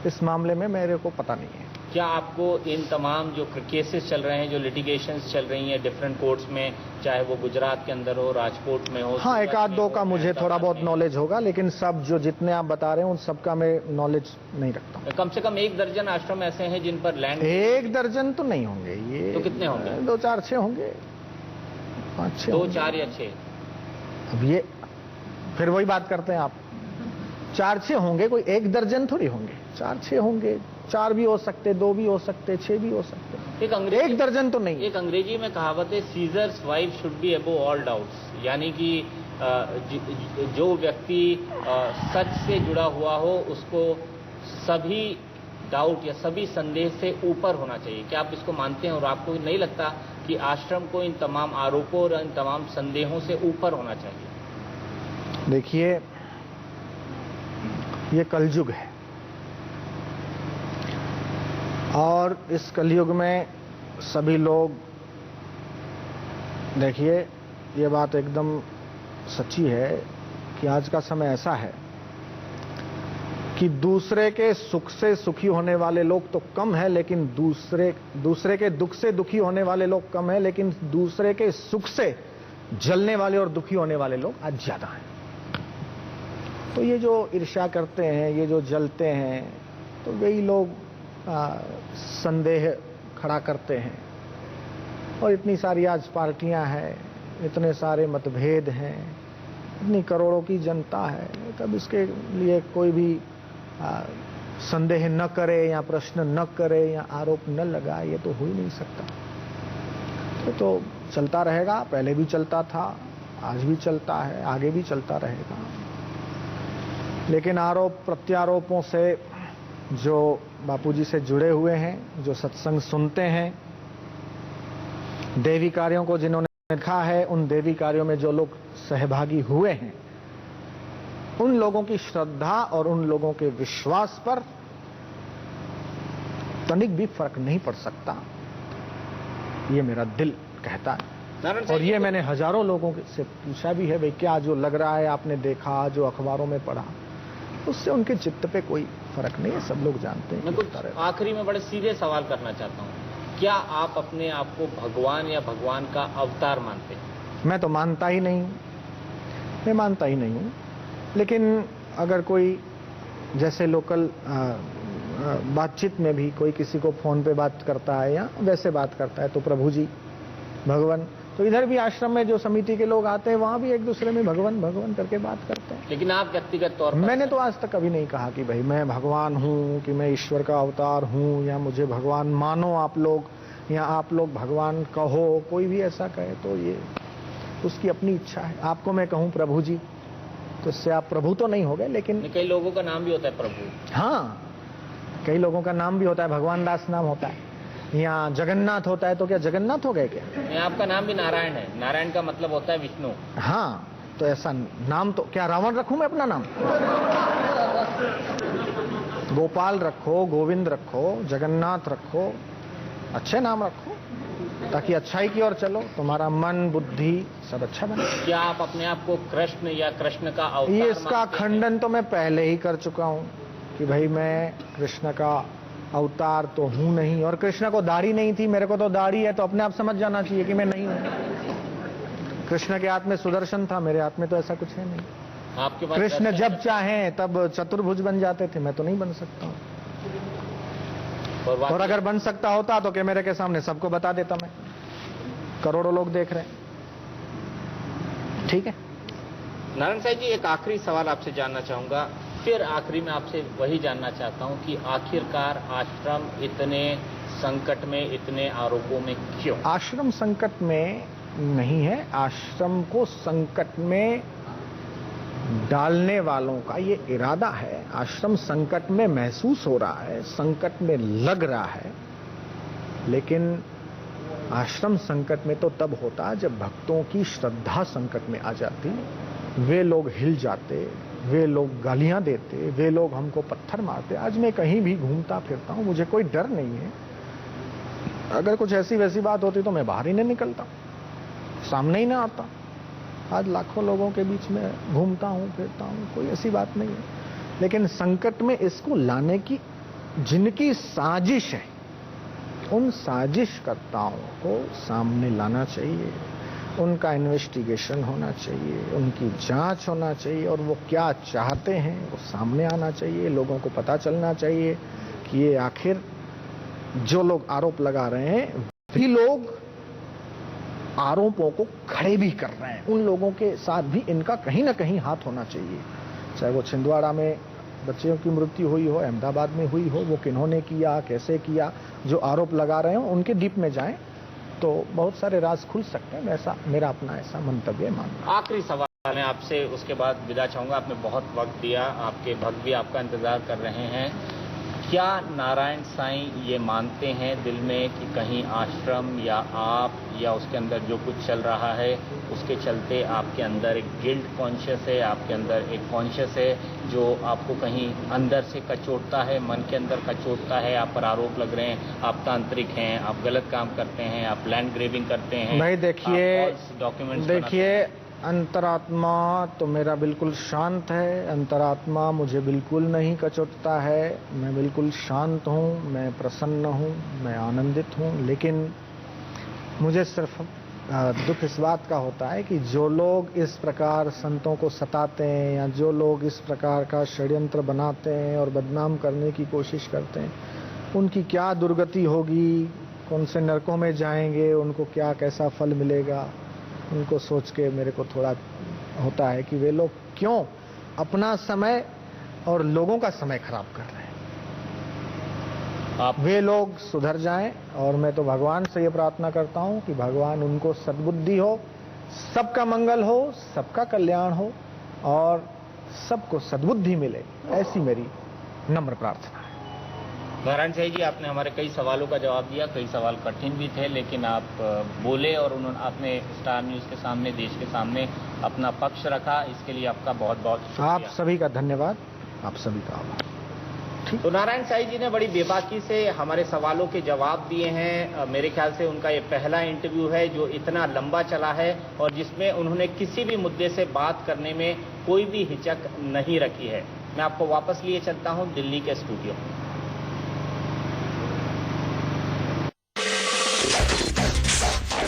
इस मामले में मेरे को पता नहीं है। क्या आपको इन तमाम जो केसेस चल रहे हैं, जो लिटिगेशंस चल रही हैं डिफरेंट कोर्ट्स में, चाहे वो गुजरात के अंदर हो, राजकोट में हो, हाँ, एक आध दो का मुझे थोड़ा बहुत नॉलेज होगा, लेकिन सब जो जितने आप बता रहे हैं उन सबका मैं नॉलेज नहीं रखता। कम से कम 1 दर्जन आश्रम ऐसे हैं जिन पर लैंड 1 दर्जन तो नहीं होंगे, ये तो कितने होंगे? 2, 4, 6 होंगे, 5, 6 2, 4 या 6। अब ये फिर वही बात करते हैं आप, 4, 6 होंगे, कोई 1 दर्जन थोड़ी होंगे, 4, 6 होंगे, 4 भी हो सकते, 2 भी हो सकते, 6 भी हो सकते, 1 दर्जन तो नहीं। एक अंग्रेजी में कहावत है, seizures wife should be above all doubts, यानी कि जो व्यक्ति सच से जुड़ा हुआ हो उसको सभी डाउट या सभी संदेह से ऊपर होना चाहिए। क्या आप इसको मानते हैं और आपको नहीं लगता कि आश्रम को इन तमाम आरोपों और इन तमाम संदेहों से ऊपर होना चाहिए? देखिए, ये कलयुग है और इस कलयुग में सभी लोग, देखिए ये बात एकदम सच्ची है कि आज का समय ऐसा है कि दूसरे के सुख से सुखी होने वाले लोग तो कम है, लेकिन दूसरे के दुख से दुखी होने वाले लोग कम है, लेकिन दूसरे के सुख से जलने वाले और दुखी होने वाले लोग आज ज्यादा हैं। तो ये जो ईर्ष्या करते हैं, ये जो जलते हैं, तो वही लोग संदेह खड़ा करते हैं। और इतनी सारी आज पार्टियां हैं, इतने सारे मतभेद हैं, इतनी करोड़ों की जनता है, तब इसके लिए कोई भी संदेह न करे या प्रश्न न करे या आरोप न लगाए, ये तो हो ही नहीं सकता। तो चलता रहेगा, पहले भी चलता था, आज भी चलता है, आगे भी चलता रहेगा। लेकिन आरोप प्रत्यारोपों से जो बापूजी से जुड़े हुए हैं, जो सत्संग सुनते हैं, देवी कार्यों को जिन्होंने देखा है, उन देवी कार्यों में जो लोग सहभागी हुए हैं, उन लोगों की श्रद्धा और उन लोगों के विश्वास पर तनिक भी फर्क नहीं पड़ सकता, ये मेरा दिल कहता है। और ये मैंने हजारों लोगों से पूछा भी है, भाई क्या जो लग रहा है आपने देखा, जो अखबारों में पढ़ा, उससे उनके चित्त पे कोई फर्क नहीं है, सब लोग जानते हैं। मैं कुछ आखिरी में बड़े सीधे सवाल करना चाहता हूँ, क्या आप अपने आप को भगवान या भगवान का अवतार मानते हैं? मैं तो मानता ही नहीं हूँ, मैं मानता ही नहीं हूँ। लेकिन अगर कोई जैसे लोकल बातचीत में भी कोई किसी को फोन पे बात करता है या वैसे बात करता है, तो प्रभु जी, भगवान, तो इधर भी आश्रम में जो समिति के लोग आते हैं, वहां भी एक दूसरे में भगवान भगवान करके बात करते हैं। लेकिन आप व्यक्तिगत तौर पर? मैंने तो आज तक कभी नहीं कहा कि भाई मैं भगवान हूँ, कि मैं ईश्वर का अवतार हूँ, या मुझे भगवान मानो आप लोग, या आप लोग भगवान कहो। कोई भी ऐसा कहे तो ये उसकी अपनी इच्छा है। आपको मैं कहूँ प्रभु जी, तो इससे आप प्रभु तो नहीं हो गए, लेकिन कई लोगों का नाम भी होता है प्रभु। हाँ, कई लोगों का नाम भी होता है, भगवान दास नाम होता है, या जगन्नाथ होता है, तो क्या जगन्नाथ हो गए क्या? आपका नाम भी नारायण है, नारायण का मतलब होता है विष्णु। हाँ, तो ऐसा नाम, तो क्या रावण रखूं मैं अपना नाम? गोपाल रखो, गोविंद रखो, जगन्नाथ रखो, अच्छे नाम रखो, ताकि अच्छाई की ओर चलो, तुम्हारा मन बुद्धि सब अच्छा बने। क्या आप अपने आप को कृष्ण या कृष्ण का अवतार? ये इसका खंडन तो मैं पहले ही कर चुका हूँ कि भाई मैं कृष्ण का अवतार तो हूं नहीं, और कृष्ण को दाढ़ी नहीं थी, मेरे को तो दाढ़ी है, तो अपने आप समझ जाना चाहिए कि मैं नहीं हूं। कृष्ण के हाथ में सुदर्शन था, मेरे हाथ में तो ऐसा कुछ है नहीं। आपके पास कृष्ण जब चाहें तब चतुर्भुज बन जाते थे, मैं तो नहीं बन सकता हूं। और अगर बन सकता होता तो कैमरे के सामने सबको बता देता मैं, करोड़ों लोग देख रहे हैं। ठीक है नारायण साहब जी, एक आखिरी सवाल आपसे जानना चाहूंगा, फिर आखिरी में आपसे वही जानना चाहता हूं कि आखिरकार आश्रम इतने संकट में, इतने आरोपों में क्यों? आश्रम संकट में नहीं है, आश्रम को संकट में डालने वालों का ये इरादा है। आश्रम संकट में महसूस हो रहा है, संकट में लग रहा है, लेकिन आश्रम संकट में तो तब होता जब भक्तों की श्रद्धा संकट में आ जाती, वे लोग हिल जाते, वे लोग गालियां देते, वे लोग हमको पत्थर मारते। आज मैं कहीं भी घूमता फिरता हूं, मुझे कोई डर नहीं है। अगर कुछ ऐसी वैसी बात होती तो मैं बाहर ही नहीं निकलता, सामने ही ना आता। आज लाखों लोगों के बीच में घूमता हूं, फिरता हूं, कोई ऐसी बात नहीं है। लेकिन संकट में इसको लाने की जिनकी साजिश है, उन साजिशकर्ताओं को सामने लाना चाहिए, उनका इन्वेस्टिगेशन होना चाहिए, उनकी जांच होना चाहिए और वो क्या चाहते हैं वो सामने आना चाहिए। लोगों को पता चलना चाहिए कि ये आखिर जो लोग आरोप लगा रहे हैं भी लोग आरोपों को खड़े भी कर रहे हैं, उन लोगों के साथ भी इनका कहीं ना कहीं हाथ होना चाहिए। चाहे वो छिंदवाड़ा में बच्चियों की मृत्यु हुई हो, अहमदाबाद में हुई हो, वो किन्होंने किया, कैसे किया, जो आरोप लगा रहे हो उनके डीप में जाएं तो बहुत सारे राज खुल सकते हैं। ऐसा मेरा अपना ऐसा मंतव्य मानना। आखिरी सवाल है आपसे, उसके बाद विदा चाहूंगा। आपने बहुत वक्त दिया, आपके भक्त भी आपका इंतजार कर रहे हैं। क्या नारायण साईं ये मानते हैं दिल में कि कहीं आश्रम या आप या उसके अंदर जो कुछ चल रहा है उसके चलते आपके अंदर एक गिल्ट कॉन्शियस है, आपके अंदर एक कॉन्शियस है जो आपको कहीं अंदर से कचोटता है, मन के अंदर कचोटता है? आप पर आरोप लग रहे हैं, आप तांत्रिक हैं, आप गलत काम करते हैं, आप लैंड ग्रेबिंग करते हैं। भाई डॉक्यूमेंट्स देखिए अंतरात्मा तो मेरा बिल्कुल शांत है, अंतरात्मा मुझे बिल्कुल नहीं कचोटता है, मैं बिल्कुल शांत हूँ, मैं प्रसन्न हूँ, मैं आनंदित हूँ। लेकिन मुझे सिर्फ दुख इस बात का होता है कि जो लोग इस प्रकार संतों को सताते हैं या जो लोग इस प्रकार का षड्यंत्र बनाते हैं और बदनाम करने की कोशिश करते हैं, उनकी क्या दुर्गति होगी, कौन से नरकों में जाएंगे, उनको क्या कैसा फल मिलेगा, उनको सोच के मेरे को थोड़ा होता है कि वे लोग क्यों अपना समय और लोगों का समय खराब कर रहे हैं। वे लोग सुधर जाएं और मैं तो भगवान से ये प्रार्थना करता हूं कि भगवान उनको सद्बुद्धि हो, सबका मंगल हो, सबका कल्याण हो और सबको सद्बुद्धि मिले, ऐसी मेरी नम्र प्रार्थना है। नारायण साईं जी, आपने हमारे कई सवालों का जवाब दिया, कई सवाल कठिन भी थे, लेकिन आप बोले और आपने स्टार न्यूज़ के सामने, देश के सामने अपना पक्ष रखा। इसके लिए आपका बहुत बहुत शुक्रिया। आप सभी का धन्यवाद, आप सभी का आभार। तो नारायण साईं जी ने बड़ी बेबाकी से हमारे सवालों के जवाब दिए हैं। मेरे ख्याल से उनका ये पहला इंटरव्यू है जो इतना लंबा चला है और जिसमें उन्होंने किसी भी मुद्दे से बात करने में कोई भी हिचक नहीं रखी है। मैं आपको वापस लिए चलता हूँ दिल्ली के स्टूडियो।